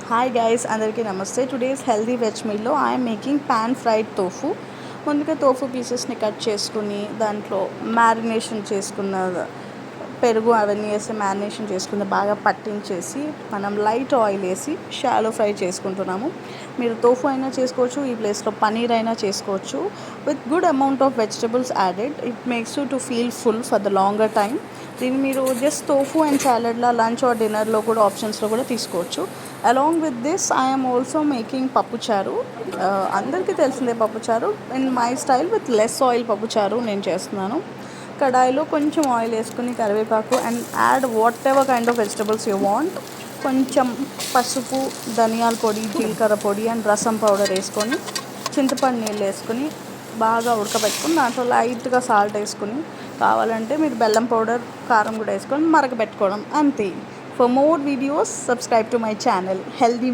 Hi guys, అందరికీ నమస్తే. Today's healthy veg మీల్లో I'm making pan fried tofu. ముందుగా తోఫు పీసెస్ని కట్ చేసుకుని దాంట్లో మ్యారినేషన్ చేసుకున్న పెరుగు అవన్నీ వేసి మ్యారినేషన్ చేసుకుని బాగా పట్టించేసి మనం లైట్ ఆయిల్ వేసి షాలో ఫ్రై చేసుకుంటున్నాము. మీరు తోఫు అయినా చేసుకోవచ్చు, ఈ ప్లేస్లో పనీర్ అయినా చేసుకోవచ్చు. With good amount of vegetables added, it makes you to feel full for the longer time. దీన్ని మీరు జస్ట్ తోఫు అండ్ సాలడ్లా లంచ్ ఆర్ డిన్నర్లో కూడా ఆప్షన్స్లో కూడా తీసుకోవచ్చు. Along with this I'm also making పప్పుచారు. అందరికీ తెలిసిందే పప్పుచారు. In my style with less oil పప్పుచారు నేను చేస్తున్నాను. కడాయిలో కొంచెం ఆయిల్ వేసుకుని కరివేపాకు and add whatever kind of vegetables you want. కొంచెం పసుపు, ధనియాల పొడి, జీలకర్ర పొడి అండ్ రసం పౌడర్ వేసుకొని చింతపండు నీళ్ళు వేసుకొని బాగా ఉడకబెట్టుకుని దాంట్లో లైట్గా సాల్ట్ వేసుకుని కావాలంటే మీరు బెల్లం పౌడర్, కారం కూడా వేసుకొని మరగబెట్టుకోవడం అంతే. For more videos, subscribe to my channel, Healthy